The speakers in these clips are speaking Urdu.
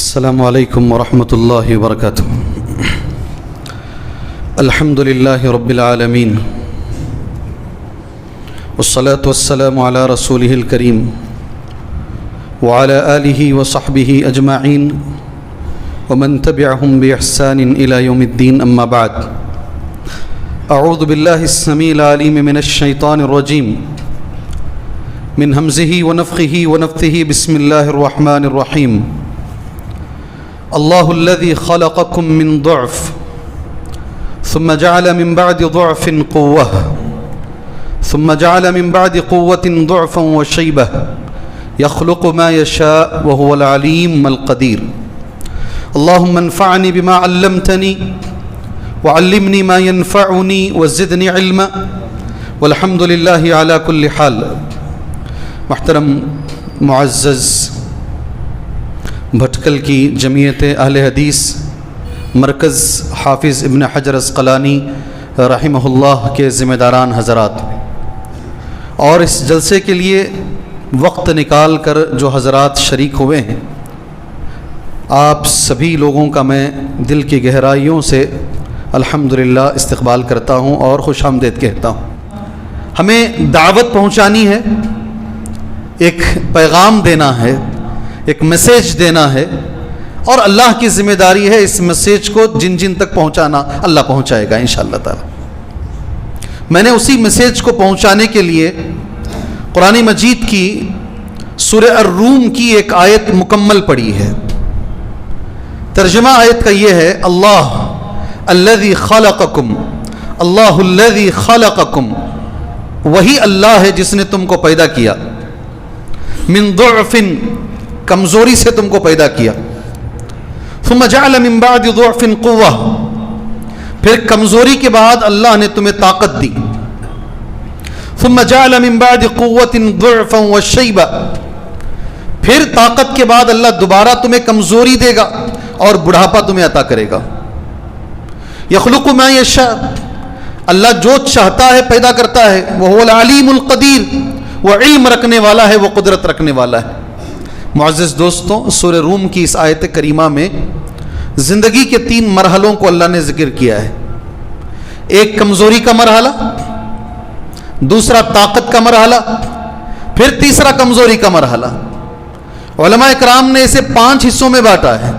السلام علیکم ورحمۃ اللہ وبرکاتہ. الحمد للہ رب العالمین والصلاة والسلام علی رسولہ الکریم وعلی آلہ وصحبہ اجمعین ومن تبعہم بإحسان الی یوم الدین. اما بعد، اعوذ باللہ السمیع العلیم من الشیطان الرجیم من ہمزہ ونفخہ ونفثہ. بسم اللہ الرحمن الرحیم. اللہ الذی خلقکم من ضعف ثم جعل من بعد ضعف قوة ثم جعل من بعد قوة ضعفا وشیبة يخلق ما يشاء وهو العلیم القدیر. اللهم انفعنی بما علمتنی وعلمنی ما ينفعنی وزدنی علما والحمد للہ علی کل حال. محترم معزز بھٹکل کی جمعیت اہل حدیث مرکز حافظ ابن حجر عسقلانی رحمہ اللہ کے ذمہ داران حضرات، اور اس جلسے کے لیے وقت نکال کر جو حضرات شریک ہوئے ہیں، آپ سبھی لوگوں کا میں دل کی گہرائیوں سے الحمدللہ استقبال کرتا ہوں اور خوش آمدید کہتا ہوں. ہمیں دعوت پہنچانی ہے، ایک پیغام دینا ہے، ایک میسیج دینا ہے، اور اللہ کی ذمہ داری ہے اس میسیج کو جن جن تک پہنچانا اللہ پہنچائے گا انشاءاللہ تعالی. میں نے اسی میسیج کو پہنچانے کے لیے قرآن مجید کی سورہ الروم کی ایک آیت مکمل پڑھی ہے. ترجمہ آیت کا یہ ہے: اللہ الذی خلقکم، اللہ الذی خلقکم، وہی اللہ ہے جس نے تم کو پیدا کیا، من ضعف، کمزوری سے تم کو پیدا کیا، ثم جعل من بعد ضعف قوة، پھر کمزوری کے بعد اللہ نے تمہیں طاقت دی، ثم جعل من بعد قوة ضعفا وشیبة، پھر طاقت کے بعد اللہ دوبارہ تمہیں کمزوری دے گا اور بڑھاپا تمہیں عطا کرے گا. یخلق ما یشاء، اللہ جو چاہتا ہے پیدا کرتا ہے. وہو العلیم القدیر، وہ علم رکھنے والا ہے، وہ قدرت رکھنے والا ہے. معزز دوستوں، سورہ روم کی اس آیت کریمہ میں زندگی کے 3 مرحلوں کو اللہ نے ذکر کیا ہے. ایک کمزوری کا مرحلہ، دوسرا طاقت کا مرحلہ، پھر تیسرا کمزوری کا مرحلہ. علماء کرام نے اسے 5 حصوں میں بانٹا ہے،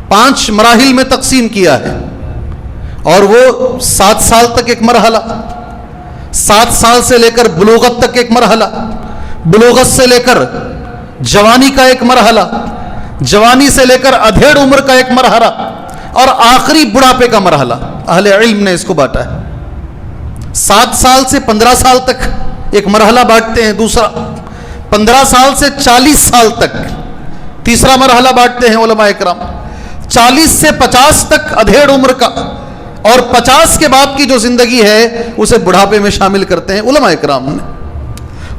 5 مراحل میں تقسیم کیا ہے، اور وہ 7 سال تک ایک مرحلہ، 7 سال سے لے کر بلوغت تک ایک مرحلہ، بلوغت سے لے کر جوانی کا ایک مرحلہ، جوانی سے لے کر ادھیڑ عمر کا ایک مرحلہ، اور آخری بڑھاپے کا مرحلہ. اہل علم نے اس کو بانٹا ہے. 7 سال سے 15 سال تک ایک مرحلہ بانٹتے ہیں، دوسرا 15 سال سے 40 سال تک تیسرا مرحلہ بانٹتے ہیں علماء کرام. 40 سے 50 تک ادھیڑ عمر کا، اور 50 کے بعد کی جو زندگی ہے اسے بڑھاپے میں شامل کرتے ہیں علماء کرام نے.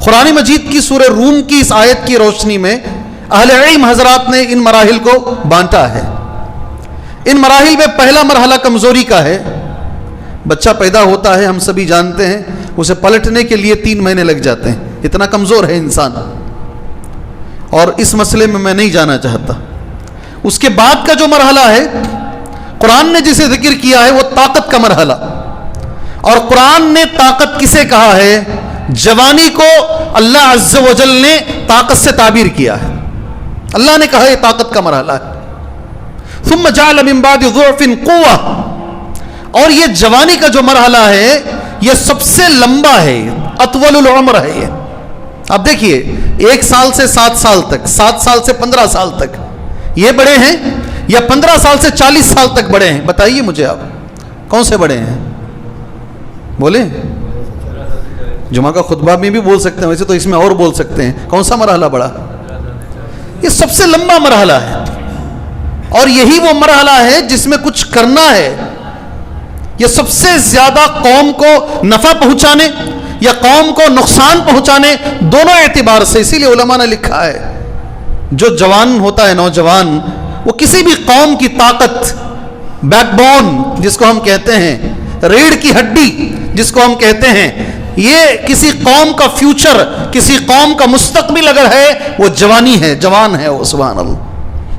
قرآن مجید کی سورہ روم کی اس آیت کی روشنی میں اہل علم حضرات نے ان مراحل کو بانٹا ہے. ان مراحل میں پہلا مرحلہ کمزوری کا ہے. بچہ پیدا ہوتا ہے، ہم سبھی جانتے ہیں، اسے پلٹنے کے لیے 3 مہینے لگ جاتے ہیں، اتنا کمزور ہے انسان. اور اس مسئلے میں نہیں جانا چاہتا. اس کے بعد کا جو مرحلہ ہے قرآن نے جسے ذکر کیا ہے وہ طاقت کا مرحلہ. اور قرآن نے طاقت کسے کہا ہے؟ جوانی کو اللہ عز و جل نے طاقت سے تعبیر کیا ہے. اللہ نے کہا یہ طاقت کا مرحلہ ہے. ثم جعل من بعد ضعف قوة، اور یہ جوانی کا جو مرحلہ ہے یہ سب سے لمبا ہے، اطول العمر ہے. یہ اب دیکھیے، 1 سال سے 7 سال تک، 7 سال سے 15 سال تک یہ بڑے ہیں، یا 15 سال سے 40 سال تک بڑے ہیں؟ بتائیے مجھے آپ کون سے بڑے ہیں؟ بولے. جمعہ کا خطبہ میں بھی بول سکتے ہیں، ویسے تو اس میں اور بول سکتے ہیں. کون سا مرحلہ بڑا؟ یہ سب سے لمبا مرحلہ ہے، اور یہی وہ مرحلہ ہے جس میں کچھ کرنا ہے. یہ سب سے زیادہ قوم کو نفع پہنچانے یا قوم کو نقصان پہنچانے، دونوں اعتبار سے. اسی لیے علماء نے لکھا ہے جو جوان ہوتا ہے، نوجوان، وہ کسی بھی قوم کی طاقت، بیک بون جس کو ہم کہتے ہیں، ریڑھ کی ہڈی جس کو ہم کہتے ہیں، یہ کسی قوم کا فیوچر، کسی قوم کا مستقبل اگر ہے وہ جوانی ہے، جوان ہے وہ. سبحان اللہ.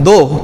2,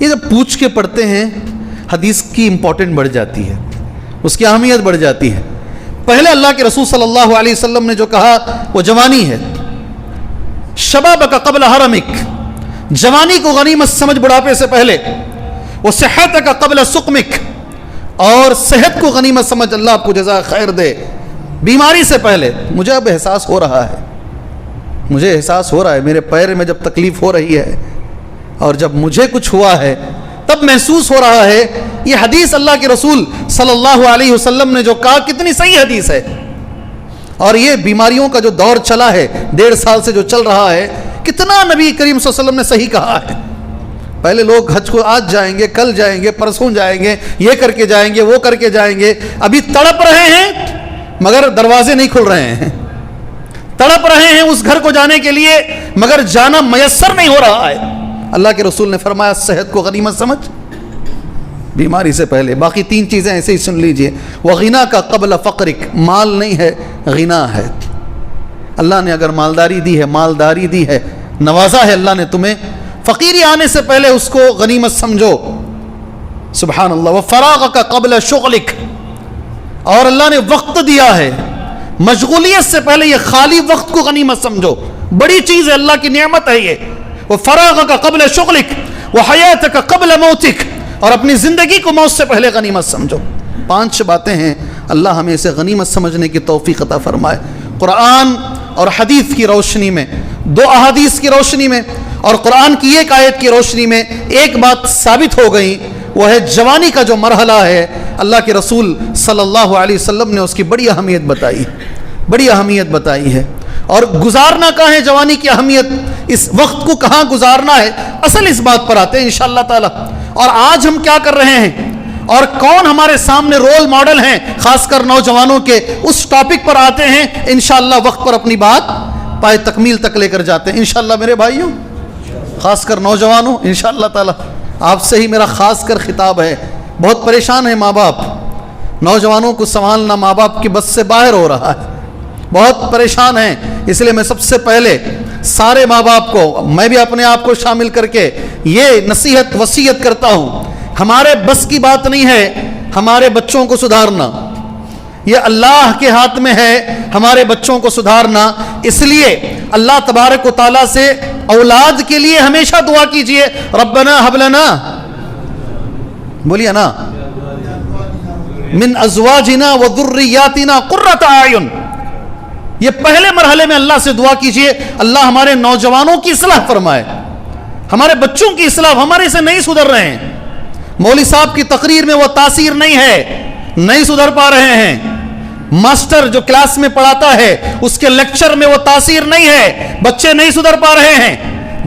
یہ جب پوچھ کے پڑھتے ہیں حدیث کی امپورٹنٹ بڑھ جاتی ہے, اس کی اہمیت بڑھ جاتی ہے. پہلے اللہ کے رسول صلی اللہ علیہ وسلم نے جو کہا وہ جوانی ہے. شبابک قبل حرمک, جوانی کو غنیمت سمجھ بڑھاپے سے پہلے. وہ صحتک قبل سقمک, اور صحت کو غنیمت سمجھ, اللہ آپ کو جزائے خیر دے, بیماری سے پہلے. مجھے اب احساس ہو رہا ہے, مجھے احساس ہو رہا ہے میرے پیر میں جب تکلیف ہو رہی ہے اور جب مجھے کچھ ہوا ہے تب محسوس ہو رہا ہے یہ حدیث اللہ کے رسول صلی اللہ علیہ وسلم نے جو کہا کتنی صحیح حدیث ہے. اور یہ بیماریوں کا جو دور چلا ہے 1.5 سال سے جو چل رہا ہے, کتنا نبی کریم صلی اللہ علیہ وسلم نے صحیح کہا ہے. پہلے لوگ حج کو آج جائیں گے, کل جائیں گے, پرسوں جائیں گے, یہ کر کے جائیں گے, وہ کر کے جائیں گے. ابھی تڑپ رہے ہیں مگر دروازے نہیں کھل رہے ہیں, تڑپ رہے ہیں اس گھر کو جانے کے لیے مگر جانا میسر نہیں ہو رہا ہے. اللہ کے رسول نے فرمایا صحت کو غنیمت سمجھ بیماری سے پہلے. باقی 3 چیزیں ایسے ہی سن لیجئے. وغنا کا قبل فقرک, مال نہیں ہے غنا ہے. اللہ نے اگر مالداری دی ہے, مالداری دی ہے, نوازا ہے اللہ نے تمہیں, فقیری آنے سے پہلے اس کو غنیمت سمجھو. سبحان اللہ. وفراغ کا قبل شغلک, اور اللہ نے وقت دیا ہے, مشغولیت سے پہلے یہ خالی وقت کو غنیمت سمجھو. بڑی چیز ہے, اللہ کی نعمت ہے یہ. وفراغ کا قبل شغلک وحیاتک قبل موتک, اور اپنی زندگی کو موت سے پہلے غنیمت سمجھو. 5 باتیں ہیں, اللہ ہمیں اسے غنیمت سمجھنے کی توفیق عطا فرمائے. قرآن اور حدیث کی روشنی میں, 2 احادیث کی روشنی میں اور قرآن کی 1 آیت کی روشنی میں ایک بات ثابت ہو گئی, وہ ہے جوانی کا جو مرحلہ ہے. اللہ کے رسول صلی اللہ علیہ وسلم نے اس کی بڑی اہمیت بتائی, بڑی اہمیت بتائی ہے. اور گزارنا کہاں ہے جوانی کی اہمیت, اس وقت کو کہاں گزارنا ہے, اصل اس بات پر آتے ہیں انشاءاللہ تعالی. اور آج ہم کیا کر رہے ہیں اور کون ہمارے سامنے رول ماڈل ہیں خاص کر نوجوانوں کے, اس ٹاپک پر آتے ہیں انشاءاللہ. وقت پر اپنی بات پائے تکمیل تک لے کر جاتے ہیں انشاءاللہ. میرے بھائیوں, خاص کر نوجوانوں, انشاءاللہ تعالی آپ سے ہی میرا خاص کر خطاب ہے. بہت پریشان ہیں ماں باپ, نوجوانوں کو سنبھالنا ماں باپ کی بس سے باہر ہو رہا ہے, بہت پریشان ہیں. اس لیے میں سب سے پہلے سارے ماں باپ کو, میں بھی اپنے آپ کو شامل کر کے یہ نصیحت وصیت کرتا ہوں, ہمارے بس کی بات نہیں ہے ہمارے بچوں کو سدھارنا, یہ اللہ کے ہاتھ میں ہے ہمارے بچوں کو سدھارنا. اس لیے اللہ تبارک و تعالیٰ سے اولاد کے لیے ہمیشہ دعا کیجئے, ربنا حب لنا, بولیے نا, من ازواجنا و ذریاتنا قرۃ اعین. یہ پہلے مرحلے میں اللہ سے دعا کیجئے اللہ ہمارے نوجوانوں کی اصلاح فرمائے, ہمارے بچوں کی اصلاح. ہمارے سے نہیں سدھر رہے ہیں, مولوی صاحب کی تقریر میں وہ تاثیر نہیں ہے, نہیں سدھر پا رہے ہیں. ماسٹر جو کلاس میں پڑھاتا ہے اس کے لیکچر میں وہ تاثیر نہیں ہے, بچے نہیں سدھر پا رہے ہیں.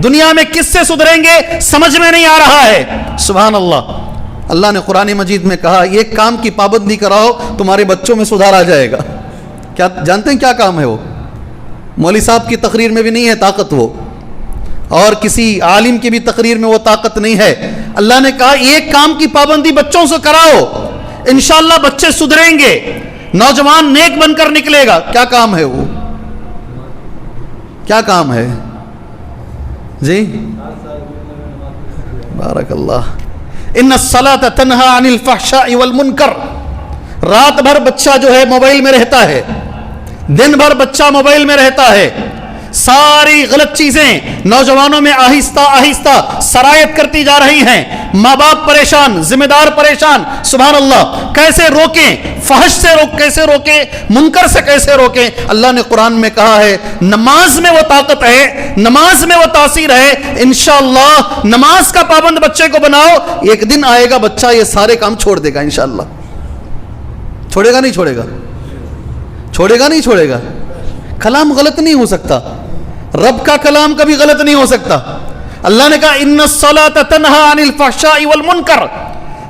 دنیا میں کس سے سدھریں گے سمجھ میں نہیں آ رہا ہے. سبحان اللہ. اللہ نے قرآن مجید میں کہا ایک کام کی پابندی کراؤ تمہارے بچوں میں سدھار آ جائے گا. کیا جانتے ہیں کیا کام ہے وہ؟ مولوی صاحب کی تقریر میں بھی نہیں ہے طاقت وہ, اور کسی عالم کی بھی تقریر میں وہ طاقت نہیں ہے. اللہ نے کہا ایک کام کی پابندی بچوں سے کراؤ, انشاءاللہ بچے سدھریں گے, نوجوان نیک بن کر نکلے گا. کیا کام ہے وہ؟ کیا کام ہے جی؟ بارک اللہ. ان الصلاۃ تنہی عن الفحشاء والمنکر. رات بھر بچہ جو ہے موبائل میں رہتا ہے, دن بھر بچہ موبائل میں رہتا ہے, ساری غلط چیزیں نوجوانوں میں آہستہ آہستہ سرایت کرتی جا رہی ہیں. ماں باپ پریشان, ذمہ دار پریشان. سبحان اللہ. کیسے روکیں, فحش سے کیسے روکیں, منکر سے کیسے روکیں. اللہ نے قرآن میں کہا ہے نماز میں وہ طاقت ہے, نماز میں وہ تاثیر ہے. انشاءاللہ نماز کا پابند بچے کو بناؤ, ایک دن آئے گا بچہ یہ سارے کام چھوڑ دے گا انشاءاللہ. چھوڑے گا نہیں چھوڑے گا, چھوڑے گا نہیں چھوڑے گا. کلام غلط نہیں ہو سکتا, رب کا کلام کبھی غلط نہیں ہو سکتا. اللہ نے کہا ان الصلاۃ تنہی عن الفحشاء والمنکر.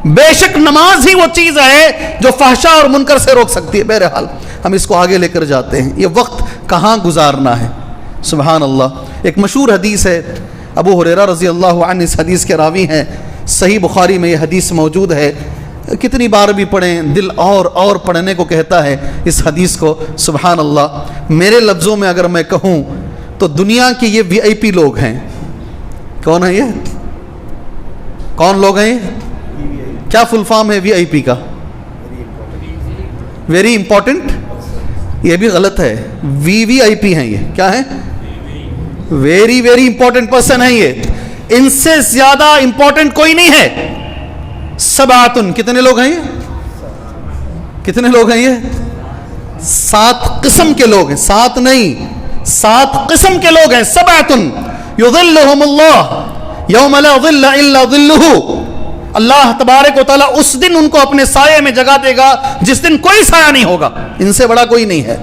بے شک نماز ہی وہ چیز ہے جو فحشاء اور منکر سے روک سکتی ہے. بہرحال ہم اس کو آگے لے کر جاتے ہیں, یہ وقت کہاں گزارنا ہے. سبحان اللہ. ایک مشہور حدیث ہے, ابو ہریرہ رضی اللہ عنہ اس حدیث کے راوی ہیں, صحیح بخاری میں یہ حدیث موجود ہے. کتنی بار بھی پڑھیں دل اور پڑھنے کو کہتا ہے اس حدیث کو. سبحان اللہ. میرے لفظوں میں اگر میں کہوں تو دنیا کے یہ وی آئی پی لوگ ہیں. کون ہے یہ؟ کون لوگ ہیں یہ؟ کیا فل فارم ہے وی آئی پی کا؟ Very important. یہ بھی غلط ہے. وی آئی پی ہیں یہ. کیا ہے؟ ویری ویری امپورٹنٹ پرسن ہے یہ. ان سے زیادہ امپورٹنٹ کوئی نہیں ہے. سبعتن، کتنے لوگ ہیں یہ؟ کتنے لوگ ہیں یہ؟ 7 قسم کے لوگ ہیں. 7 نہیں، 7 قسم کے لوگ ہیں. سبعتن یظلہم اللہ یوم لا ظل الا ظلہ. اللہ تبارک و تعالیٰ اس دن ان کو اپنے سائے میں جگہ دے گا جس دن کوئی سایہ نہیں ہوگا. ان سے بڑا کوئی نہیں ہے.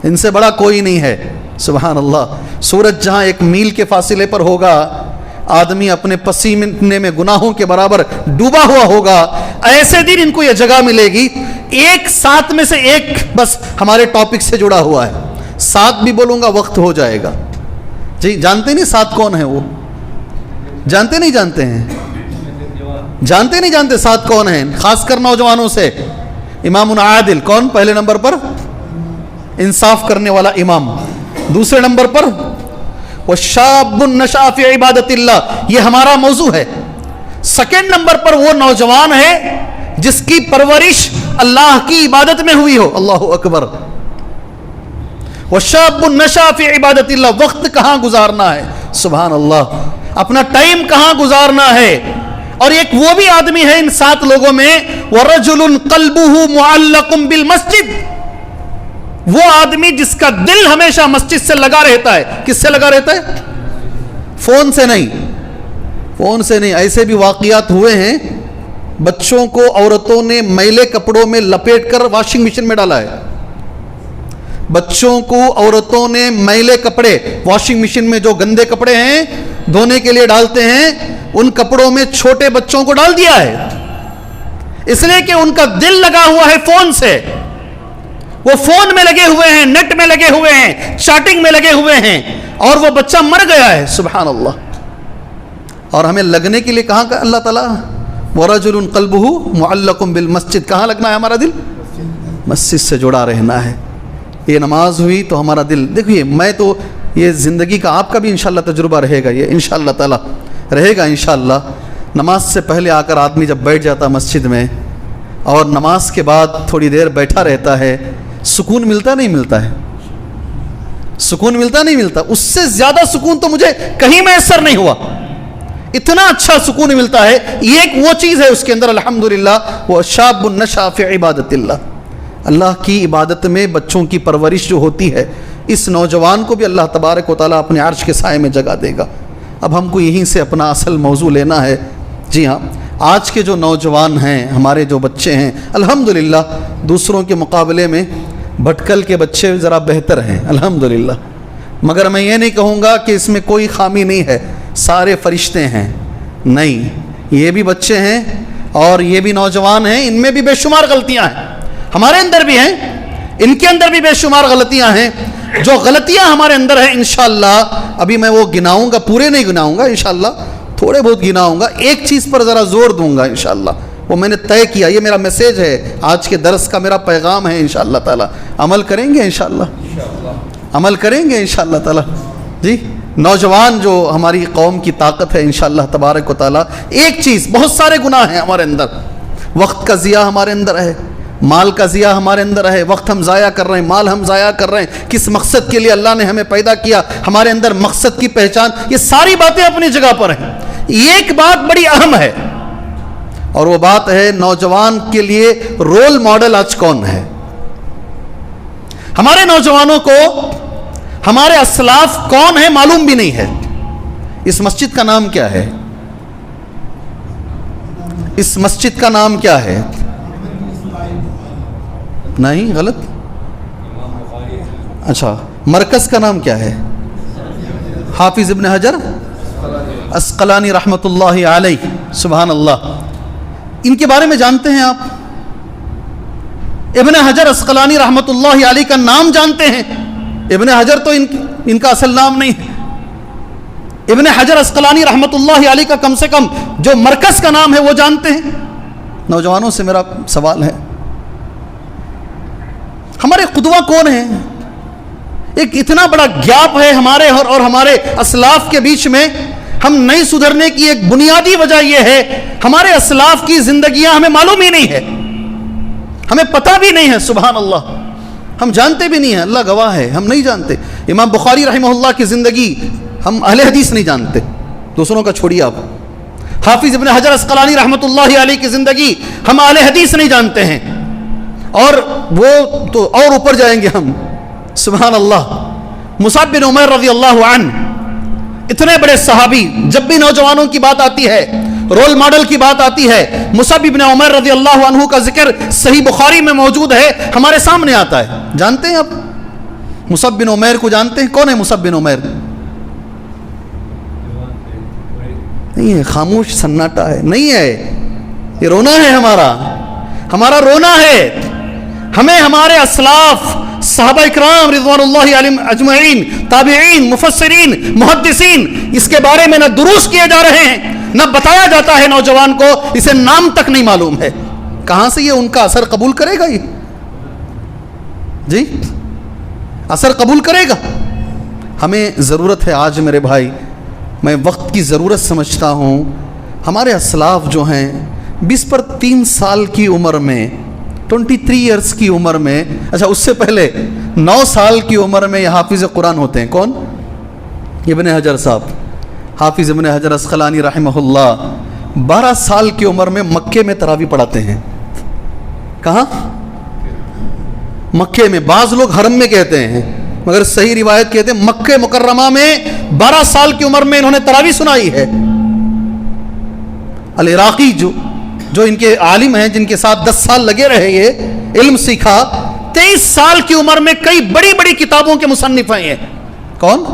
ان سے بڑا کوئی نہیں ہے. سبحان اللہ. سورج جہاں 1 میل کے فاصلے پر ہوگا، آدمی اپنے پسینے میں گناہوں کے برابر ڈوبا ہوا ہوگا. ایسے دن ان کو یہ جگہ ملے گی. ایک 7 میں سے ایک بس ہمارے ٹاپک سے جڑا ہوا ہے. 7 بھی بولوں گا وقت ہو جائے گا. جی جانتے نہیں 7 کون ہیں؟ وہ جانتے نہیں جانتے ہیں؟ جانتے نہیں جانتے 7 کون ہیں؟ خاص کر نوجوانوں سے. امام عادل کون؟ پہلے نمبر پر انصاف کرنے والا امام. دوسرے نمبر پر وشاب نشأ فی عبادت اللہ، یہ ہمارا موضوع ہے. سیکنڈ نمبر پر وہ نوجوان ہے جس کی پرورش اللہ کی عبادت میں ہوئی ہو. اللہ اکبر. وشاب نشأ فی عبادت اللہ، وقت کہاں گزارنا ہے. سبحان اللہ. اپنا ٹائم کہاں گزارنا ہے. اور ایک وہ بھی آدمی ہے ان 7 لوگوں میں، وَرَجُلٌ قَلْبُهُ مُعَلَّقٌ بِالْمَسْجِدِ، وہ آدمی جس کا دل ہمیشہ مسجد سے لگا رہتا ہے. کس سے لگا رہتا ہے؟ فون سے نہیں. فون سے نہیں. ایسے بھی واقعات ہوئے ہیں، بچوں کو عورتوں نے میلے کپڑوں میں لپیٹ کر واشنگ مشین میں ڈالا ہے. بچوں کو عورتوں نے میلے کپڑے واشنگ مشین میں، جو گندے کپڑے ہیں دھونے کے لیے ڈالتے ہیں، ان کپڑوں میں چھوٹے بچوں کو ڈال دیا ہے. اس لیے کہ ان کا دل لگا ہوا ہے فون سے. وہ فون میں لگے ہوئے ہیں، نیٹ میں لگے ہوئے ہیں، چیٹنگ میں لگے ہوئے ہیں، اور وہ بچہ مر گیا ہے. سبحان اللہ. اور ہمیں لگنے کے لیے کہاں کا اللہ تعالیٰ وَرَجُلٌ قَلْبُهُ مُعَلَّقٌ بِالْمَسْجِدِ، کہاں لگنا ہے ہمارا دل؟ مسجد سے جڑا رہنا ہے. یہ نماز ہوئی تو ہمارا دل، دیکھیے میں تو یہ زندگی کا آپ کا بھی انشاءاللہ تجربہ رہے گا، یہ انشاءاللہ تعالیٰ رہے گا انشاءاللہ. نماز سے پہلے آ کر آدمی جب بیٹھ جاتا مسجد میں اور نماز کے بعد تھوڑی دیر بیٹھا رہتا ہے، سکون ملتا نہیں ملتا ہے؟ سکون ملتا نہیں ملتا؟ اس سے زیادہ سکون تو مجھے کہیں میسر نہیں ہوا. اتنا اچھا سکون ملتا ہے. یہ ایک وہ چیز ہے اس کے اندر الحمدللہ، وہ شاب نشأ فی عبادت اللہ. اللہ کی عبادت میں بچوں کی پرورش جو ہوتی ہے، اس نوجوان کو بھی اللہ تبارک و تعالیٰ اپنے عرش کے سائے میں جگہ دے گا. اب ہم کو یہیں سے اپنا اصل موضوع لینا ہے. جی ہاں، آج کے جو نوجوان ہیں، ہمارے جو بچے ہیں، الحمدللہ دوسروں کے مقابلے میں بھٹکل کے بچے ذرا بہتر ہیں الحمدللہ. مگر میں یہ نہیں کہوں گا کہ اس میں کوئی خامی نہیں ہے، سارے فرشتے ہیں. نہیں، یہ بھی بچے ہیں اور یہ بھی نوجوان ہیں، ان میں بھی بے شمار غلطیاں ہیں. ہمارے اندر بھی ہیں، ان کے اندر بھی بے شمار غلطیاں ہیں. جو غلطیاں ہمارے اندر ہیں انشاءاللہ ابھی میں وہ گناؤں گا، پورے نہیں گناؤں گا انشاءاللہ، تھوڑے بہت گناؤں گا. ایک چیز پر ذرا زور دوں گا انشاءاللہ، وہ میں نے طے کیا، یہ میرا میسیج ہے، آج کے درس کا میرا پیغام ہے. انشاءاللہ تعالی عمل کریں گے انشاءاللہ، عمل کریں گے انشاءاللہ تعالی. جی نوجوان جو ہماری قوم کی طاقت ہے انشاءاللہ تبارک و تعالی. ایک چیز، بہت سارے گناہ ہیں ہمارے اندر. وقت کا ضیاع ہمارے اندر ہے، مال کا ضیاع ہمارے اندر ہے. وقت ہم ضائع کر رہے ہیں، مال ہم ضائع کر رہے ہیں. کس مقصد کے لیے اللہ نے ہمیں پیدا کیا؟ ہمارے اندر مقصد کی پہچان. یہ ساری باتیں اپنی جگہ پر ہیں. ایک بات بڑی اہم ہے، اور وہ بات ہے نوجوان کے لیے رول ماڈل آج کون ہے؟ ہمارے نوجوانوں کو ہمارے اسلاف کون ہیں معلوم بھی نہیں ہے. اس مسجد کا نام کیا ہے؟ اس مسجد کا نام کیا ہے؟ نہیں، غلط. اچھا، مرکز کا نام کیا ہے؟ حافظ ابن حجر اسقلانی رحمۃ اللہ علیہ. سبحان اللہ. ان کے بارے میں جانتے ہیں آپ؟ ابن حجر اسقلانی رحمۃ اللہ علیہ کا نام جانتے ہیں؟ ابن حجر تو ان کا اصل نام نہیں ہے. ابن حجر اسقلانی رحمۃ اللہ علیہ کا کم سے کم جو مرکز کا نام ہے وہ جانتے ہیں؟ نوجوانوں سے میرا سوال ہے، ہمارے قدوہ کون ہیں؟ ایک اتنا بڑا گیپ ہے ہمارے اور ہمارے اسلاف کے بیچ میں. ہم نہیں سدھرنے کی ایک بنیادی وجہ یہ ہے ہمارے اسلاف کی زندگیاں ہمیں معلوم ہی نہیں ہے, ہمیں پتہ بھی نہیں ہے. سبحان اللہ, ہم جانتے بھی نہیں ہیں, اللہ گواہ ہے ہم نہیں جانتے. امام بخاری رحمہ اللہ کی زندگی ہم اہل حدیث نہیں جانتے, دوسروں کا چھوڑیے آپ. حافظ ابن حجر اسقلانی رحمۃ اللہ علیہ کی زندگی ہم اہل حدیث نہیں جانتے ہیں, اور وہ تو اور اوپر جائیں گے ہم. سبحان اللہ. مصعب بن عمیر رضی اللہ عنہ, اتنے بڑے صحابی, جب بھی نوجوانوں کی بات آتی ہے, رول ماڈل کی بات آتی ہے, مصعب بن عمیر رضی اللہ عنہ کا ذکر صحیح بخاری میں موجود ہے, ہمارے سامنے آتا ہے. جانتے ہیں آپ مصعب بن عمیر کو؟ جانتے ہیں کون ہے مصعب بن عمیر؟ نہیں ہے, خاموش سناٹا ہے, نہیں ہے. یہ رونا ہے ہمارا رونا ہے. ہمیں ہمارے اسلاف صحابہ اکرام رضوان اللہ علیہم اجمعین, تابعین, مفسرین, محدثین, اس کے بارے میں نہ دروس کیے جا رہے ہیں, نہ بتایا جاتا ہے نوجوان کو, اسے نام تک نہیں معلوم ہے. کہاں سے یہ ان کا اثر قبول کرے گا؟ یہ جی اثر قبول کرے گا؟ ہمیں ضرورت ہے آج میرے بھائی, میں وقت کی ضرورت سمجھتا ہوں. ہمارے اسلاف جو ہیں 20 پر 3 سال کی عمر میں, 23 ایئرس کی عمر میں, اچھا اس سے پہلے 9 سال کی عمر میں یہ حافظ قرآن ہوتے ہیں. کون؟ ابن حجر صاحب, حافظ ابن حجر اسقلانی رحمہ اللہ 12 سال کی عمر میں مکے میں تراویح پڑھاتے ہیں. کہاں؟ مکے میں. بعض لوگ حرم میں کہتے ہیں, مگر صحیح روایت کہتے ہیں مکہ مکرمہ میں 12 سال کی عمر میں انہوں نے تراویح سنائی ہے. العراقی جو ان کے عالم ہیں, جن کے ساتھ 10 سال لگے رہے, یہ علم سیکھا, 23 سال کی عمر میں کئی بڑی بڑی کتابوں کے مصنف ہیں. یہ کون؟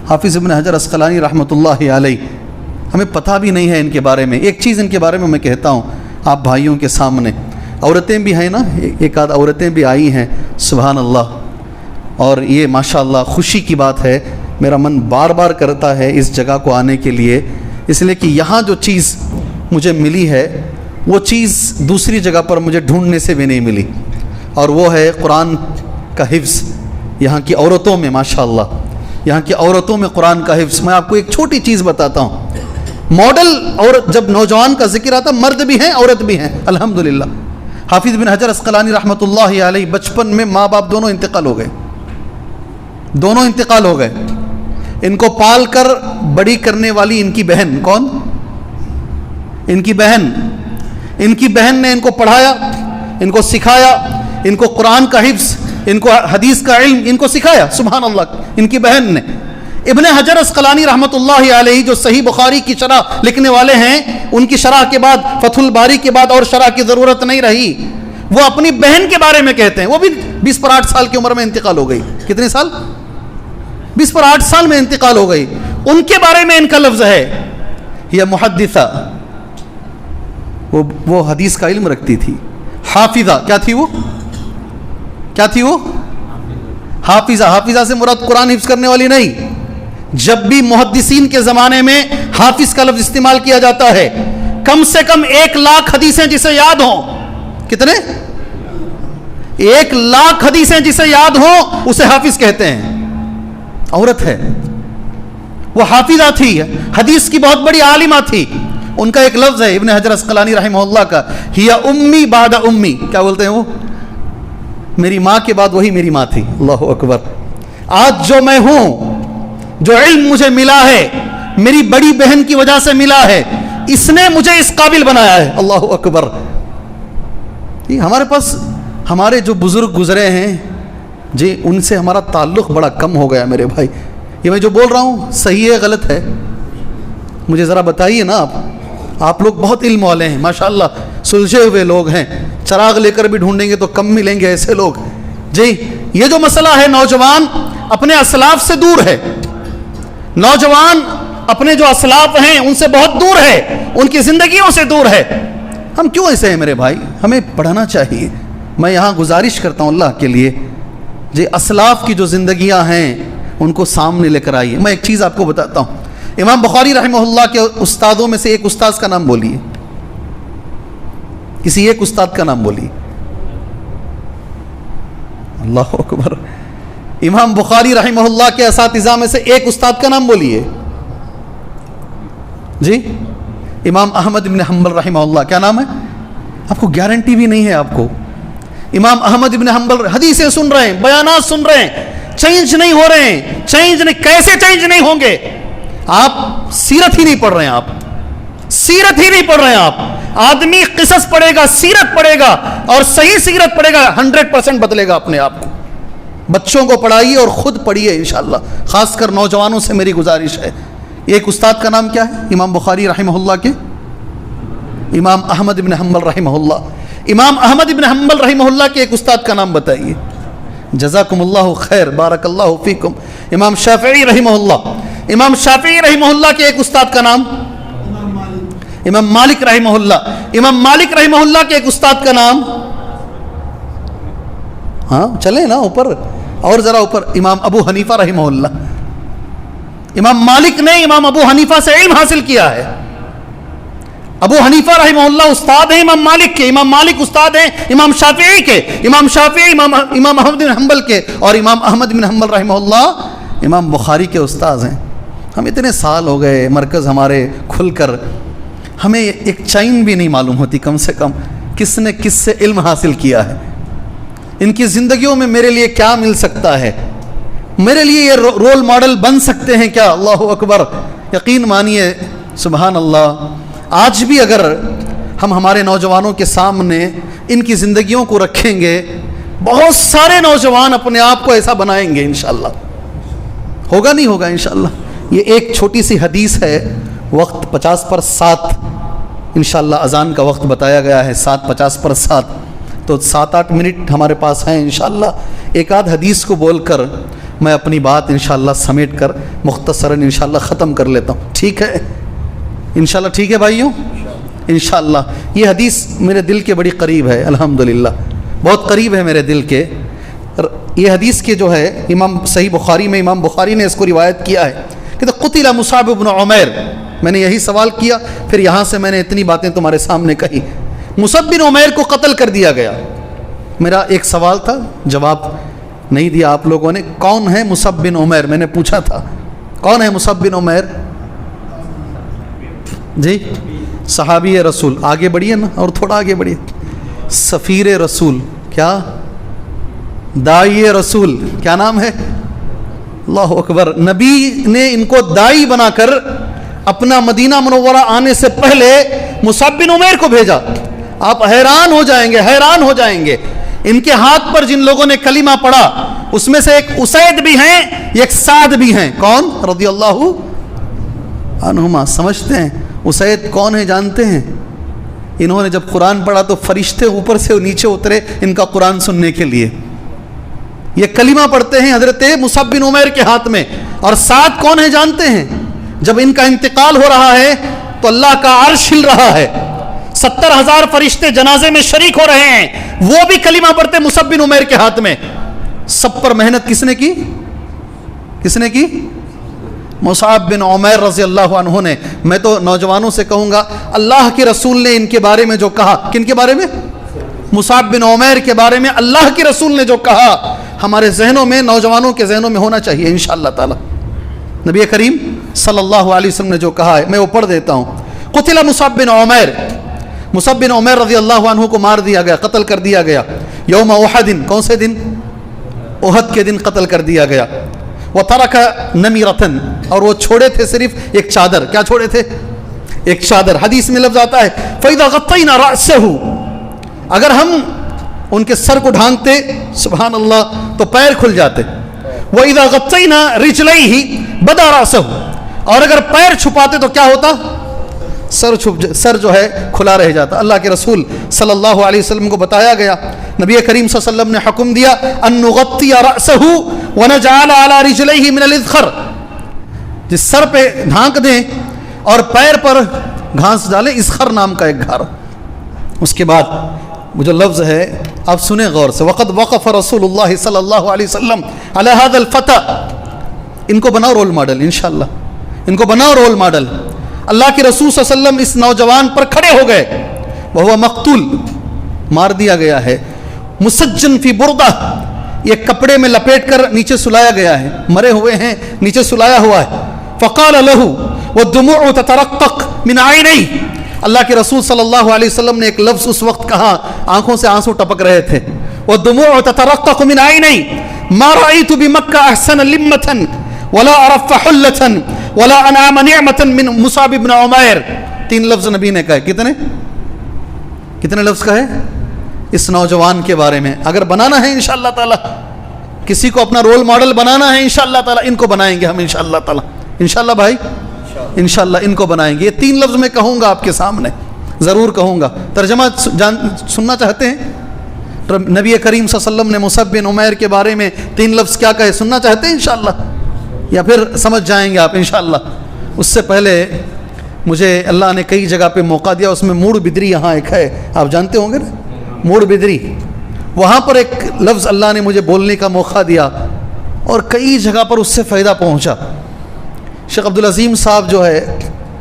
حافظ ابن حجر اسقلانی رحمۃ اللہ علیہ. ہمیں پتہ بھی نہیں ہے ان کے بارے میں. ایک چیز ان کے بارے میں میں کہتا ہوں آپ بھائیوں کے سامنے, عورتیں بھی ہیں نا, ایک آدھ عورتیں بھی آئی ہیں. سبحان اللہ. اور یہ ماشاءاللہ خوشی کی بات ہے, میرا من بار بار کرتا ہے اس جگہ کو آنے کے لیے, اس لیے کہ یہاں جو چیز مجھے ملی ہے وہ چیز دوسری جگہ پر مجھے ڈھونڈنے سے بھی نہیں ملی, اور وہ ہے قرآن کا حفظ. یہاں کی عورتوں میں ماشاءاللہ, یہاں کی عورتوں میں قرآن کا حفظ. میں آپ کو ایک چھوٹی چیز بتاتا ہوں. ماڈل عورت, جب نوجوان کا ذکر آتا, مرد بھی ہیں عورت بھی ہیں الحمدللہ. حافظ بن حجر اسقلانی رحمۃ اللہ علیہ بچپن میں ماں باپ دونوں انتقال ہو گئے. ان کو پال کر بڑی کرنے والی ان کی بہن. کون؟ ان کی بہن نے ان کو پڑھایا, ان کو سکھایا, ان کو قرآن کا حفظ, ان کو حدیث کا علم ان کو سکھایا. سبحان اللہ. ان کی بہن نے. ابن حجر اسقلانی رحمۃ اللہ علیہ جو صحیح بخاری کی شرح لکھنے والے ہیں, ان کی شرح کے بعد, فتح الباری کے بعد اور شرح کی ضرورت نہیں رہی. وہ اپنی بہن کے بارے میں کہتے ہیں, وہ بھی 20 پر 8 سال کی عمر میں انتقال ہو گئی. کتنے سال؟ 20 پر 8 سال میں انتقال ہو گئی. ان کے بارے میں ان کا لفظ ہے یہ محدثہ, وہ حدیث کا علم رکھتی تھی. حافظہ کیا تھی وہ حافظہ سے مراد قرآن حفظ کرنے والی نہیں. جب بھی محدثین کے زمانے میں حافظ کا لفظ استعمال کیا جاتا ہے, کم سے کم 1 لاکھ حدیثیں جسے یاد ہوں. کتنے؟ 1 لاکھ حدیثیں جسے یاد ہوں اسے حافظ کہتے ہیں. عورت ہے, وہ حافظہ تھی, حدیث کی بہت بڑی عالمہ تھی. ان کا ایک لفظ ہے ابن حجر اسقلانی رحمہ اللہ کا, ہی امی بعد امی. کیا بولتے ہیں وہ؟ میری ماں کے بعد وہی میری ماں تھی. اللہ اکبر. آج جو میں ہوں, جو علم مجھے ملا ہے, میری بڑی بہن کی وجہ سے ملا ہے, اس نے مجھے اس قابل بنایا ہے. اللہ اکبر. ہمارے پاس ہمارے جو بزرگ گزرے ہیں جی, ان سے ہمارا تعلق بڑا کم ہو گیا میرے بھائی. یہ میں جو بول رہا ہوں صحیح ہے غلط ہے؟ مجھے ذرا بتائیے نا. آپ لوگ بہت علم والے ہیں ماشاءاللہ, سلجھے ہوئے لوگ ہیں. چراغ لے کر بھی ڈھونڈیں گے تو کم ملیں گے ایسے لوگ. جی یہ جو مسئلہ ہے, نوجوان اپنے اسلاف سے دور ہے. نوجوان اپنے جو اسلاف ہیں ان سے بہت دور ہے, ان کی زندگیوں سے دور ہے. ہم کیوں ایسے ہیں میرے بھائی؟ ہمیں پڑھنا چاہیے. میں یہاں گزارش کرتا ہوں اللہ کے لیے, جی اسلاف کی جو زندگیاں ہیں ان کو سامنے لے کر آئیے. میں ایک چیز آپ کو بتاتا ہوں. امام بخاری رحمہ اللہ کے استادوں میں سے ایک استاد کا نام بولیے, کسی ایک استاد کا نام بولیے. اللہ اکبر. امام بخاری رحمہ اللہ کے اساتذہ میں سے ایک استاد کا نام بولیے جی. امام احمد بن حنبل رحمہ اللہ, کیا نام ہے؟ آپ کو گارنٹی بھی نہیں ہے آپ کو. امام احمد بن حنبل حدیثیں سن رہے ہیں, بیانات سن رہے ہیں, چینج نہیں ہو رہے ہیں. چینج نہیں, کیسے چینج نہیں ہوں گے؟ آپ سیرت ہی نہیں پڑھ رہے ہیں, آپ سیرت ہی نہیں پڑھ رہے ہیں. آپ آدمی قصص پڑھے گا, سیرت پڑھے گا اور صحیح سیرت پڑھے گا, 100% بدلے گا اپنے آپ کو. بچوں کو پڑھائیے اور خود پڑھیے انشاءاللہ. خاص کر نوجوانوں سے میری گزارش ہے. ایک استاد کا نام کیا ہے امام بخاری رحمہ اللہ کے؟ امام احمد بن حنبل رحمہ اللہ. امام احمد بن حنبل رحمہ اللہ کے ایک استاد کا نام بتائیے. جزاکم اللہ خیر, بارک اللہ فیکم. امام شافعی رحمہ اللہ. امام شافعی رحمہ اللہ کے ایک استاد کا نام؟ امام مالک رحمہ اللہ. امام مالک رحمہ اللہ کے ایک استاد کا نام؟ ہاں چلیں نا اوپر, اور ذرا اوپر. امام ابو حنیفہ رحمہ اللہ. امام مالک نے امام ابو حنیفہ سے علم حاصل کیا ہے. ابو حنیفہ رحمہ اللہ استاد ہیں امام مالک کے, امام مالک استاد ہیں امام شافعی کے, امام شافعی امام احمد بن حنبل کے, اور امام احمد بن حنبل رحمہ اللہ امام بخاری کے استاد ہیں. ہم اتنے سال ہو گئے مرکز ہمارے کھل کر, ہمیں ایک چین بھی نہیں معلوم ہوتی کم سے کم کس نے کس سے علم حاصل کیا ہے. ان کی زندگیوں میں میرے لیے کیا مل سکتا ہے, میرے لیے یہ رول ماڈل بن سکتے ہیں کیا؟ اللہ اکبر. یقین مانیے سبحان اللہ, آج بھی اگر ہم ہمارے نوجوانوں کے سامنے ان کی زندگیوں کو رکھیں گے, بہت سارے نوجوان اپنے آپ کو ایسا بنائیں گے انشاءاللہ. ہوگا نہیں ہوگا انشاءاللہ. یہ ایک چھوٹی سی حدیث ہے. وقت 50 پر 7 انشاءاللہ اذان کا وقت بتایا گیا ہے, 7:50 پر 7, تو 7-8 منٹ ہمارے پاس ہیں انشاءاللہ. ایک آدھ حدیث کو بول کر میں اپنی بات انشاءاللہ سمیٹ کر مختصراً انشاءاللہ ختم کر لیتا ہوں. ٹھیک ہے انشاءاللہ؟ ٹھیک ہے بھائیوں انشاءاللہ. یہ حدیث میرے دل کے بڑی قریب ہے, الحمدللہ بہت قریب ہے میرے دل کے. یہ حدیث کے جو ہے امام صحیح بخاری میں امام بخاری نے اس کو روایت کیا ہے کہ قتل مصعب بن عمیر. میں نے یہی سوال کیا, پھر یہاں سے میں نے اتنی باتیں تمہارے سامنے کہی. مصعب بن عمیر کو قتل کر دیا گیا. میرا ایک سوال تھا, جواب نہیں دیا آپ لوگوں نے. کون ہے مصعب بن عمیر؟ میں نے پوچھا تھا کون ہے مصعب بن عمیر؟ جی صحابی رسول. آگے بڑھیے نا, اور تھوڑا آگے بڑھیے. سفیر رسول, کیا داعی رسول, کیا نام ہے؟ اللہ اکبر. نبی نے ان کو داعی بنا کر اپنا مدینہ منورہ آنے سے پہلے مصعب بن عمیر کو بھیجا. آپ حیران ہو جائیں گے, حیران ہو جائیں گے. ان کے ہاتھ پر جن لوگوں نے کلمہ پڑھا اس میں سے ایک اسید بھی ہیں, ایک سعد بھی ہیں. کون؟ رضی اللہ عنہما. سمجھتے ہیں اسید کون ہے؟ جانتے ہیں؟ انہوں نے جب قرآن پڑھا تو فرشتے اوپر سے نیچے اترے ان کا قرآن سننے کے لیے. یہ کلمہ پڑھتے ہیں حضرت مصعب بن عمیر کے ہاتھ میں. اور سعد کون ہے جانتے ہیں؟ جب ان کا انتقال ہو رہا ہے تو اللہ کا عرش ہل رہا ہے, 70,000 فرشتے جنازے میں شریک ہو رہے ہیں, وہ بھی کلمہ پڑھتے مصعب بن عمیر کے ہاتھ میں. سب پر محنت کس نے کی؟ کس نے کی؟ مصعب بن عمیر رضی اللہ عنہ نے. میں تو نوجوانوں سے کہوں گا, اللہ کے رسول نے ان کے بارے میں جو کہا, کن کے بارے میں؟ مصعب بن عمیر کے بارے میں اللہ کے رسول نے جو کہا, ہمارے ذہنوں میں, نوجوانوں کے ذہنوں میں ہونا چاہیے انشاءاللہ تعالی. نبی کریم صلی اللہ علیہ وسلم نے جو کہا ہے, میں وہ پڑھ دیتا ہوں. قتل مصعب بن عمیر. مصعب بن عمیر رضی اللہ عنہ کو مار دیا گیا, قتل کر دیا گیا. یوم احد, کون سے دن؟ احد کے دن قتل کر دیا گیا. وَتَرَكَ نَمِرَةً, اور وہ چھوڑے تھے صرف ایک چادر. کیا چھوڑے تھے؟ ایک چادر. حدیث میں لفظ آتا ہے فَإِذَا غَطَّيْنَا رَأْسَهُ, اگر ہم ان کے سر کو ڈھانکتے سبحان اللہ تو پیر کھل جاتے. وَإِذَا غَطَّيْنَا رِجْلَيْهِ بَدَا رَأْسَهُ, اور اگر پیر چھپاتے تو کیا ہوتا؟ سر جو ہے کھلا رہ جاتا. اللہ کے رسول صلی اللہ علیہ وسلم کو بتایا گیا, نبی کریم صلی اللہ علیہ وسلم نے حکم دیا ان نغطی رأسه ونجعل على رجليه من الاذخر, جس سر پہ ڈھانک دیں اور پیر پر گھاس ڈالیں, اذخر نام کا ایک گھر. اس کے بعد وہ جو لفظ ہے آپ سنیں غور سے, وقد وقف رسول اللہ صلی اللہ علیہ وسلم علی هذا الفتى, ان کو بناؤ رول ماڈل انشاءاللہ, ان کو بناؤ رول ماڈل. اللہ کے رسول صلی اللہ علیہ وسلم اس نوجوان پر کھڑے ہو گئے, وہ مقتول, مار دیا گیا ہے. مسجن فی بردہ, یہ کپڑے میں لپیٹ کر نیچے سلایا گیا ہے، مرے ہوئے ہیں، نیچے سلایا ہوا ہے. فقال له والدموع تترقق من عينيه. اللہ کے رسول صلی اللہ علیہ وسلم نے ایک لفظ اس وقت کہا، آنکھوں سے آنسو ٹپک رہے تھے. والدموع تترقق من عينيه ما رأيت بمكة أحسن لمة ولا أرف حلة ولا أنعم نعمة من مصعب بن عمير. 3 لفظ نبی نے کہے. کتنے لفظ کہے اس نوجوان کے بارے میں؟ اگر بنانا ہے انشاءاللہ تعالی، کسی کو اپنا رول ماڈل بنانا ہے انشاءاللہ تعالی، ان کو بنائیں گے ہم انشاءاللہ تعالی. انشاءاللہ بھائی انشاءاللہ ان کو بنائیں گے. یہ 3 لفظ میں کہوں گا آپ کے سامنے، ضرور کہوں گا. ترجمہ سننا چاہتے ہیں؟ نبی کریم صلی اللہ علیہ وسلم نے مصعب بن عمیر کے بارے میں 3 لفظ کیا کہے، سننا چاہتے ہیں انشاءاللہ؟ یا پھر سمجھ جائیں گے آپ انشاءاللہ؟ اس سے پہلے مجھے اللہ نے کئی جگہ پہ موقع دیا، اس میں موڑ بدری یہاں ایک ہے، آپ جانتے ہوں گے نا موڑ بدری. وہاں پر ایک لفظ اللہ نے مجھے بولنے کا موقع دیا اور کئی جگہ پر اس سے فائدہ پہنچا. شیخ عبدالعظیم صاحب جو ہے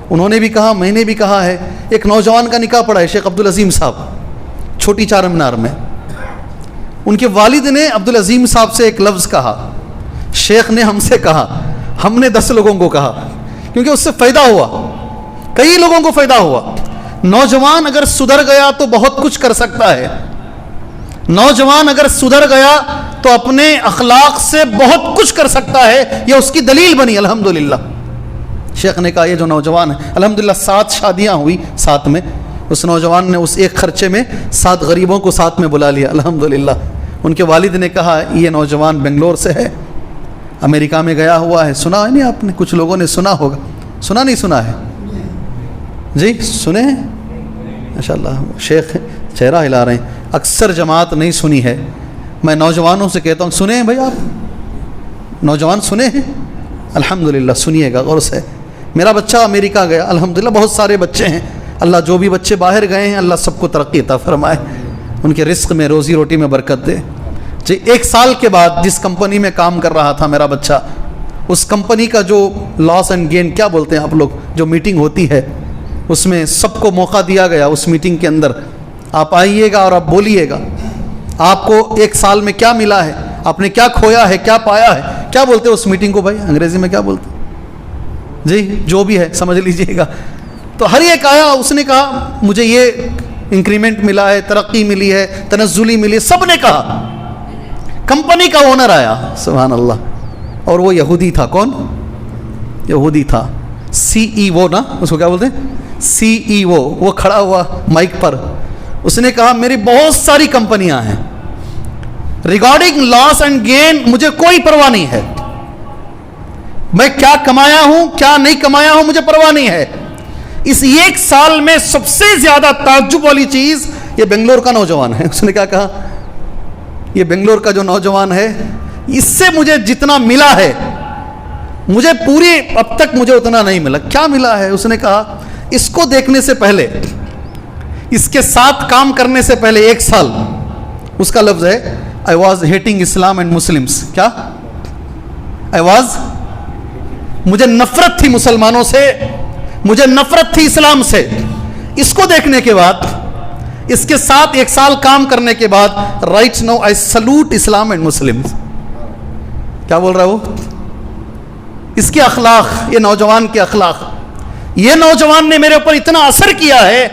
انہوں نے بھی کہا، میں نے بھی کہا ہے. ایک نوجوان کا نکاح پڑا ہے شیخ عبدالعظیم صاحب، چھوٹی چار مینار میں. ان کے والد نے عبدالعظیم صاحب سے ایک لفظ کہا، شیخ نے ہم سے کہا، ہم نے 10 لوگوں کو کہا، کیونکہ اس سے فائدہ ہوا، کئی لوگوں کو فائدہ ہوا. نوجوان اگر سدھر گیا تو بہت کچھ کر سکتا ہے. نوجوان اگر سدھر گیا تو اپنے اخلاق سے بہت کچھ کر سکتا ہے. یہ اس کی دلیل بنی الحمدللہ. شیخ نے کہا یہ جو نوجوان ہے، الحمدللہ 7 شادیاں ہوئی ساتھ میں. اس نوجوان نے اس ایک خرچے میں 7 غریبوں کو ساتھ میں بلا لیا الحمدللہ. ان کے والد نے کہا یہ نوجوان بنگلور سے ہے، امریکہ میں گیا ہوا ہے. سنا ہے نہیں آپ نے؟ کچھ لوگوں نے سنا ہوگا. سنا نہیں سنا ہے؟ جی سنے ہیں ماشاءاللہ. شیخ چہرہ ہلا رہے ہیں. اکثر جماعت نہیں سنی ہے. میں نوجوانوں سے کہتا ہوں سنے ہیں بھائی، آپ نوجوان سنے ہیں؟ الحمدللہ سنیے گا غور سے. میرا بچہ امریکہ گیا الحمدللہ. بہت سارے بچے ہیں، اللہ جو بھی بچے باہر گئے ہیں اللہ سب کو ترقی عطا فرمائے، ان کے رزق میں روزی روٹی میں برکت دے. جی 1 سال کے بعد جس کمپنی میں کام کر رہا تھا میرا بچہ، اس کمپنی کا جو لاس اینڈ گین کیا بولتے ہیں آپ لوگ، جو میٹنگ ہوتی ہے اس میں سب کو موقع دیا گیا. اس میٹنگ کے اندر آپ آئیے گا اور آپ بولیے گا آپ کو 1 سال میں کیا ملا ہے، آپ نے کیا کھویا ہے، کیا پایا ہے. کیا بولتے ہیں اس میٹنگ کو بھائی انگریزی میں؟ کیا بولتے ہیں جی؟ جو بھی ہے سمجھ لیجئے گا. تو ہر ایک آیا، اس نے کہا مجھے یہ انکریمنٹ ملا ہے، ترقی ملی ہے، تنزلی ملی ہے. سب نے کہا. کمپنی کا اونر آیا سبحان اللہ، اور وہ یہودی تھا. کون یہودی تھا؟ CEO نا، اس کو کیا بولتے ہیں؟ CEO. وہ کھڑا ہوا مائک پر، اس نے کہا میری بہت ساری کمپنیاں ہیں، ریگارڈنگ لاس اینڈ گین مجھے کوئی پرواہ نہیں ہے. میں کیا کمایا ہوں کیا نہیں کمایا ہوں مجھے پرواہ نہیں ہے. اس 1 سال میں سب سے زیادہ تعجب والی چیز یہ بنگلور کا نوجوان ہے. اس نے کیا کہا؟ یہ بنگلور کا جو نوجوان ہے، اس سے مجھے جتنا ملا ہے مجھے پوری اب تک مجھے اتنا نہیں ملا. کیا ملا ہے؟ اس نے کہا اس کو دیکھنے سے پہلے، اس کے ساتھ کام کرنے سے پہلے 1 سال، اس کا لفظ ہے I was hating Islam and Muslims. کیا مجھے نفرت تھی مسلمانوں سے، مجھے نفرت تھی اسلام سے. اس کو دیکھنے کے بعد، اس کے ساتھ 1 سال کام کرنے کے بعد، right now I salute Islam and Muslims. کیا بول رہا ہے وہ؟ اس کے اخلاق، یہ نوجوان کے اخلاق، یہ نوجوان نے میرے اوپر اتنا اثر کیا ہے.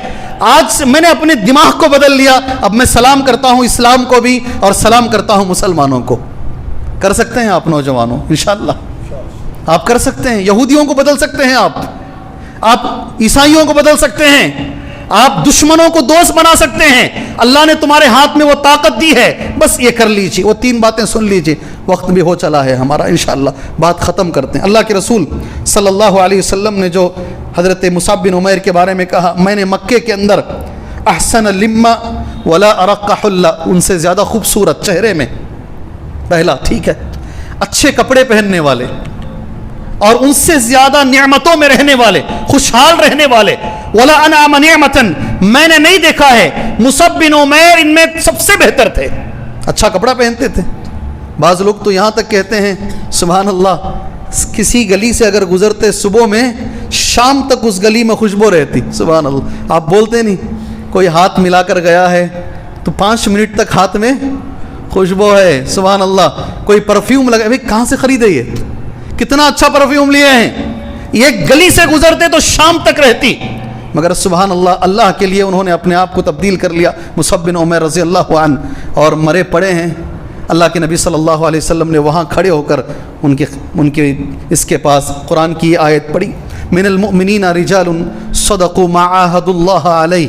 آج میں نے اپنے دماغ کو بدل لیا. اب میں سلام کرتا ہوں اسلام کو بھی اور سلام کرتا ہوں مسلمانوں کو. کر سکتے ہیں آپ نوجوانوں انشاءاللہ؟ آپ کر سکتے ہیں. یہودیوں کو بدل سکتے ہیں آپ عیسائیوں کو بدل سکتے ہیں، آپ دشمنوں کو دوست بنا سکتے ہیں. اللہ نے تمہارے ہاتھ میں وہ طاقت دی ہے، بس یہ کر لیجیے. وہ 3 باتیں سن لیجیے. وقت بھی ہو چلا ہے ہمارا، انشاءاللہ بات ختم کرتے ہیں. اللہ کے رسول صلی اللہ علیہ وسلم نے جو حضرت مصعب بن عمیر کے بارے میں کہا، میں نے مکے کے اندر احسن لما ولا ارق حلا، ان سے زیادہ خوبصورت چہرے میں، پہلا ٹھیک ہے، اچھے کپڑے پہننے والے، اور ان سے زیادہ نعمتوں میں رہنے والے، خوشحال رہنے والے، ولا انعم نعمتا، میں نے نہیں دیکھا ہے. مصعب بن عمیر ان میں سب سے بہتر تھے. اچھا کپڑا پہنتے تھے. بعض لوگ تو یہاں تک کہتے ہیں سبحان اللہ، کسی گلی سے اگر گزرتے صبح میں، شام تک اس گلی میں خوشبو رہتی. سبحان اللہ. آپ بولتے نہیں کوئی ہاتھ ملا کر گیا ہے تو 5 منٹ تک ہاتھ میں خوشبو ہے, سبحان اللہ. کوئی پرفیوم لگا, بھائی کہاں سے خریدے یہ, کتنا اچھا پرفیوم لیے ہیں, یہ گلی سے گزرتے تو شام تک رہتی, مگر سبحان اللہ اللہ کے لیے انہوں نے اپنے آپ کو تبدیل کر لیا. مصعب بن عمیر رضی اللہ عنہ اور مرے پڑے ہیں. اللہ کے نبی صلی اللہ علیہ وسلم نے وہاں کھڑے ہو کر ان کے اس کے پاس قرآن کی آیت پڑھی, من المؤمنین رجال صدقوا ما عاهدوا اللہ علیہ.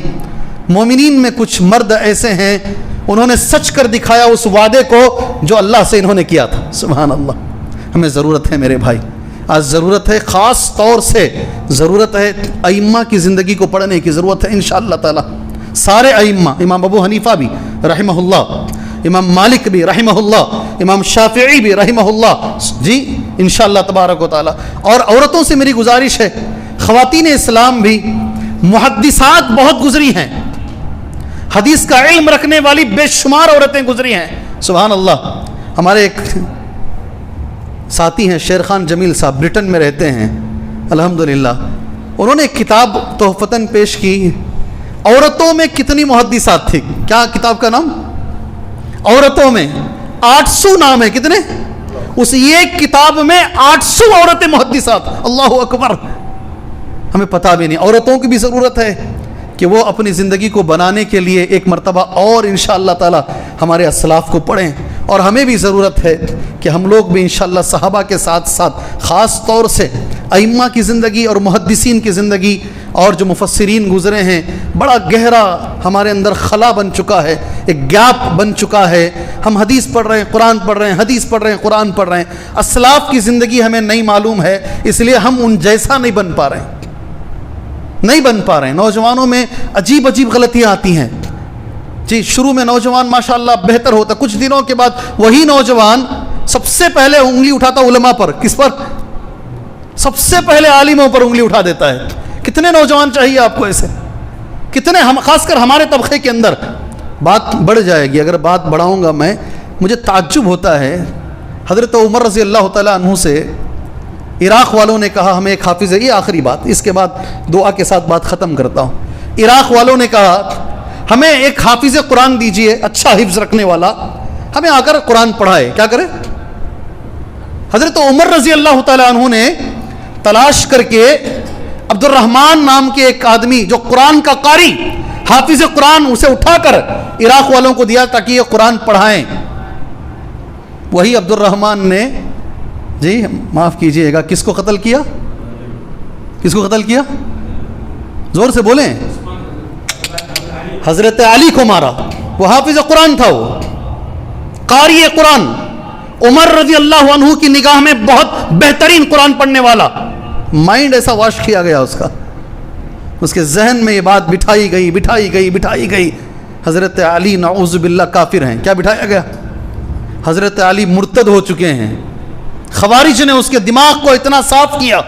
مومنین میں کچھ مرد ایسے ہیں انہوں نے سچ کر دکھایا اس وعدے کو جو اللہ سے انہوں نے کیا تھا. سبحان اللہ. ہمیں ضرورت ہے میرے بھائی, آج ضرورت ہے, خاص طور سے ضرورت ہے ائمہ کی زندگی کو پڑھنے کی ضرورت ہے انشاءاللہ تعالی. سارے ائمہ, امام ابو حنیفہ بھی رحمہ اللہ, امام مالک بھی رحمہ اللہ, امام شافعی بھی رحمہ اللہ, جی انشاءاللہ تبارک و تعالی. اور عورتوں سے میری گزارش ہے, خواتین اسلام بھی محدثات بہت گزری ہیں, حدیث کا علم رکھنے والی بے شمار عورتیں گزری ہیں. سبحان اللہ. ہمارے ایک ساتھی ہیں شیر خان جمیل صاحب, برٹن میں رہتے ہیں الحمدللہ. انہوں نے ایک کتاب تحفتاً پیش کی, عورتوں میں کتنی محدثات تھی. کیا کتاب کا نام؟ عورتوں میں 800 نام ہے. کتنے؟ اس ایک کتاب میں 800 عورتیں محدثات. اللہ اکبر. ہمیں پتہ بھی نہیں. عورتوں کی بھی ضرورت ہے کہ وہ اپنی زندگی کو بنانے کے لیے ایک مرتبہ اور انشاءاللہ تعالی ہمارے اسلاف کو پڑھیں. اور ہمیں بھی ضرورت ہے کہ ہم لوگ بھی انشاءاللہ صحابہ کے ساتھ ساتھ خاص طور سے ائمہ کی زندگی اور محدثین کی زندگی اور جو مفسرین گزرے ہیں, بڑا گہرا ہمارے اندر خلا بن چکا ہے, ایک گیپ بن چکا ہے. ہم حدیث پڑھ رہے ہیں, قرآن پڑھ رہے ہیں, حدیث پڑھ رہے ہیں, قرآن پڑھ رہے ہیں, اسلاف کی زندگی ہمیں نہیں معلوم ہے, اس لیے ہم ان جیسا نہیں بن پا رہے ہیں. نوجوانوں میں عجیب عجیب غلطیاں آتی ہیں. جی شروع میں نوجوان ماشاءاللہ بہتر ہوتا, کچھ دنوں کے بعد وہی نوجوان سب سے پہلے انگلی اٹھاتا علماء پر. کس پر؟ سب سے پہلے عالموں پر انگلی اٹھا دیتا ہے. کتنے نوجوان چاہیے آپ کو ایسے, کتنے, خاص کر ہمارے طبقے کے اندر. بات بڑھ جائے گی اگر بات بڑھاؤں گا میں. مجھے تعجب ہوتا ہے, حضرت عمر رضی اللہ تعالیٰ عنہ سے عراق والوں نے کہا ہمیں ایک حافظ ہے, یہ آخری بات, اس کے بعد دعا کے ساتھ بات ختم کرتا ہوں. عراق والوں نے کہا ہمیں ایک حافظ قرآن دیجئے, اچھا حفظ رکھنے والا, ہمیں آ کر قرآن پڑھائے. کیا کرے؟ حضرت عمر رضی اللہ تعالیٰ عنہ نے تلاش کر کے عبد الرحمن نام کے ایک آدمی جو قرآن کا قاری حافظ قرآن, اسے اٹھا کر عراق والوں کو دیا تاکہ یہ قرآن پڑھائیں. وہی عبد الرحمن نے, جی معاف کیجئے گا, کس کو قتل کیا؟ کس کو قتل کیا؟ زور سے بولیں. حضرت علی کو مارا. وہ حافظ قرآن تھا, وہ قاری قرآن. عمر رضی اللہ عنہ کی نگاہ میں بہت بہترین قرآن پڑھنے والا. مائنڈ ایسا واش کیا گیا اس کا, اس کے ذہن میں یہ بات بٹھائی گئی. حضرت علی نعوذ باللہ کافر ہیں. کیا بٹھایا گیا؟ حضرت علی مرتد ہو چکے ہیں. خوارج نے اس کے دماغ کو اتنا صاف کیا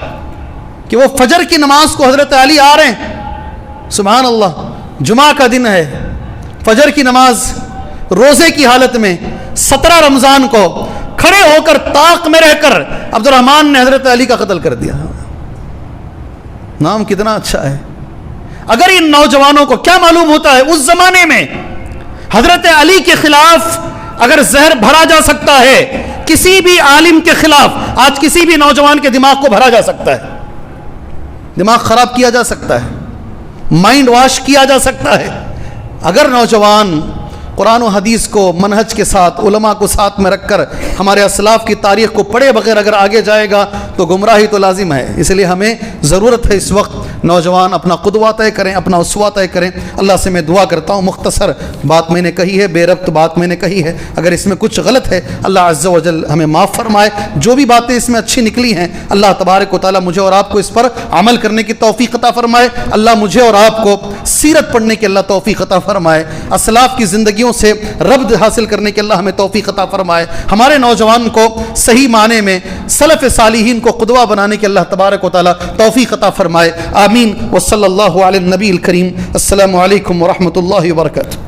کہ وہ فجر کی نماز کو حضرت علی آ رہے ہیں. سبحان اللہ. جمعہ کا دن ہے, فجر کی نماز, روزے کی حالت میں 17 رمضان کو کھڑے ہو کر طاق میں رہ کر عبد الرحمن نے حضرت علی کا قتل کر دیا. نام کتنا اچھا ہے. اگر ان نوجوانوں کو کیا معلوم ہوتا ہے, اس زمانے میں حضرت علی کے خلاف اگر زہر بھرا جا سکتا ہے, کسی بھی عالم کے خلاف آج کسی بھی نوجوان کے دماغ کو بھرا جا سکتا ہے, دماغ خراب کیا جا سکتا ہے, مائنڈ واش کیا جا سکتا ہے. اگر نوجوان قرآن و حدیث کو منہج کے ساتھ, علماء کو ساتھ میں رکھ کر ہمارے اسلاف کی تاریخ کو پڑھے بغیر اگر آگے جائے گا تو گمراہی تو لازم ہے. اس لیے ہمیں ضرورت ہے اس وقت نوجوان اپنا قدوہ طے کریں, اپنا اسوہ طے کریں. اللہ سے میں دعا کرتا ہوں, مختصر بات میں نے کہی ہے, بے ربط بات میں نے کہی ہے, اگر اس میں کچھ غلط ہے اللہ عز و جل ہمیں معاف فرمائے. جو بھی باتیں اس میں اچھی نکلی ہیں اللہ تبارک و تعالیٰ مجھے اور آپ کو اس پر عمل کرنے کی توفیق عطا فرمائے. اللہ مجھے اور آپ کو سیرت پڑھنے کی اللہ توفیق عطا فرمائے. اسلاف کی زندگیوں سے ربط حاصل کرنے کے اللہ ہمیں توفیق عطا فرمائے. ہمارے نوجوان کو صحیح معنی میں سلف صالحین کو قدوہ بنانے کے اللہ تبارک و تعالیٰ توفیق عطا فرمائے. آمین. وصلی اللہ علی النبی الکریم. السلام علیکم ورحمۃ اللہ وبرکاتہ.